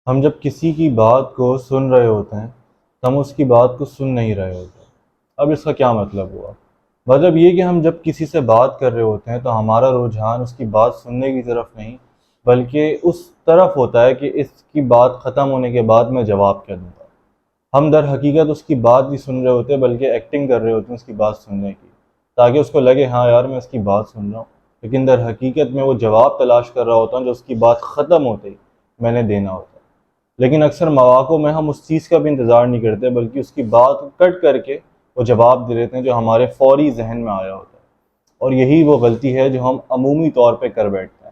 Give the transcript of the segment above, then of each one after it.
ہم جب کسی کی بات کو سن رہے ہوتے ہیں تو ہم اس کی بات کو سن نہیں رہے ہوتے۔ اب اس کا کیا مطلب ہوا؟ مطلب یہ کہ ہم جب کسی سے بات کر رہے ہوتے ہیں تو ہمارا رجحان اس کی بات سننے کی طرف نہیں بلکہ اس طرف ہوتا ہے کہ اس کی بات ختم ہونے کے بعد میں جواب کیا دوں گا۔ ہم در حقیقت اس کی بات نہیں سن رہے ہوتے بلکہ ایکٹنگ کر رہے ہوتے ہیں اس کی بات سننے کی، تاکہ اس کو لگے ہاں یار میں اس کی بات سن رہا ہوں، لیکن در حقیقت میں وہ جواب تلاش کر رہا ہوتا ہوں جو اس کی بات ختم ہوتے ہی میں نے دینا ہوتا ہے۔ لیکن اکثر مواقع میں ہم اس چیز کا بھی انتظار نہیں کرتے بلکہ اس کی بات کٹ کر کے وہ جواب دے دیتے ہیں جو ہمارے فوری ذہن میں آیا ہوتا ہے، اور یہی وہ غلطی ہے جو ہم عمومی طور پہ کر بیٹھتے ہیں۔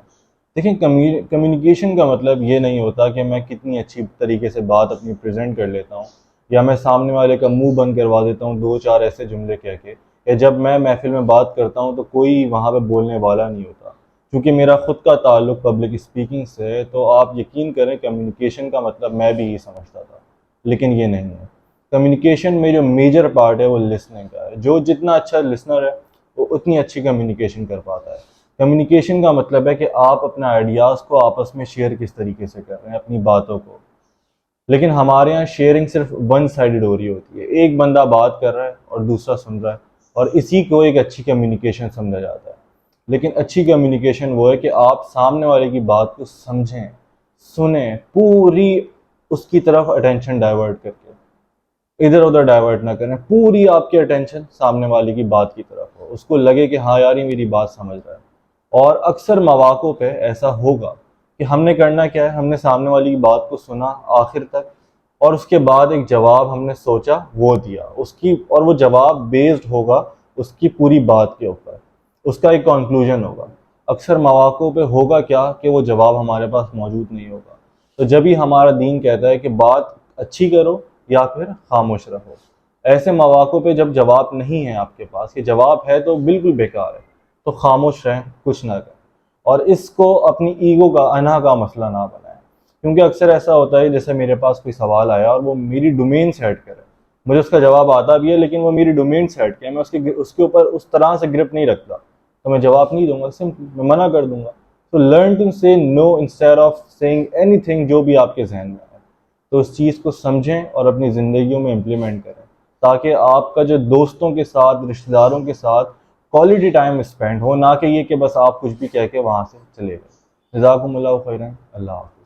دیکھیں، کمیونیکیشن کا مطلب یہ نہیں ہوتا کہ میں کتنی اچھی طریقے سے بات اپنی پریزنٹ کر لیتا ہوں، یا میں سامنے والے کا منہ بند کروا دیتا ہوں دو چار ایسے جملے کہہ کے، یا جب میں محفل میں بات کرتا ہوں تو کوئی وہاں پہ بولنے والا نہیں ہوتا۔ کیونکہ میرا خود کا تعلق پبلک اسپیکنگ سے ہے تو آپ یقین کریں کمیونیکیشن کا مطلب میں بھی یہی سمجھتا تھا، لیکن یہ نہیں ہے۔ کمیونیکیشن میں جو میجر پارٹ ہے وہ لسننگ کا ہے۔ جو جتنا اچھا لسنر ہے وہ اتنی اچھی کمیونیکیشن کر پاتا ہے۔ کمیونیکیشن کا مطلب ہے کہ آپ اپنے آئیڈیاز کو آپس میں شیئر کس طریقے سے کر رہے ہیں، اپنی باتوں کو۔ لیکن ہمارے ہاں شیئرنگ صرف ون سائیڈڈ ہو رہی ہوتی ہے، ایک بندہ بات کر رہا ہے اور دوسرا سن رہا ہے، اور اسی کو ایک اچھی کمیونیکیشن سمجھا جاتا ہے۔ لیکن اچھی کمیونیکیشن وہ ہے کہ آپ سامنے والے کی بات کو سمجھیں، سنیں، پوری اس کی طرف اٹینشن ڈائیورٹ کر کے، ادھر ادھر ڈائیورٹ نہ کریں، پوری آپ کی اٹینشن سامنے والے کی بات کی طرف ہو، اس کو لگے کہ ہاں یار یہ میری بات سمجھ رہا ہے۔ اور اکثر مواقع پہ ایسا ہوگا کہ ہم نے کرنا کیا ہے، ہم نے سامنے والی کی بات کو سنا آخر تک، اور اس کے بعد ایک جواب ہم نے سوچا وہ دیا اس کی، اور وہ جواب بیسڈ ہوگا اس کی پوری بات کے اوپر، اس کا ایک کنکلوژن ہوگا۔ اکثر مواقع پہ ہوگا کیا کہ وہ جواب ہمارے پاس موجود نہیں ہوگا۔ تو جب ہی ہمارا دین کہتا ہے کہ بات اچھی کرو یا پھر خاموش رہو۔ ایسے مواقع پہ جب جواب نہیں ہے آپ کے پاس، کہ جواب ہے تو بالکل بیکار ہے، تو خاموش رہیں، کچھ نہ کریں، اور اس کو اپنی ایگو کا، انا کا مسئلہ نہ بنائیں۔ کیونکہ اکثر ایسا ہوتا ہے جیسے میرے پاس کوئی سوال آیا اور وہ میری ڈومین سے ہٹ کرے، مجھے اس کا جواب آتا بھی ہے لیکن وہ میری ڈومین سے ہٹ کے، میں اس کے اوپر اس طرح سے گرپ نہیں رکھتا، تو میں جواب نہیں دوں گا، سمپل میں منع کر دوں گا۔ تو learn to say no instead of saying anything, جو بھی آپ کے ذہن میں ہے۔ تو اس چیز کو سمجھیں اور اپنی زندگیوں میں امپلیمنٹ کریں، تاکہ آپ کا جو دوستوں کے ساتھ، رشتہ داروں کے ساتھ کوالٹی ٹائم اسپینڈ ہو، نہ کہ یہ کہ بس آپ کچھ بھی کہہ کے وہاں سے چلے گئے۔ جزاکم اللہ خیرا، اللہ حافظ۔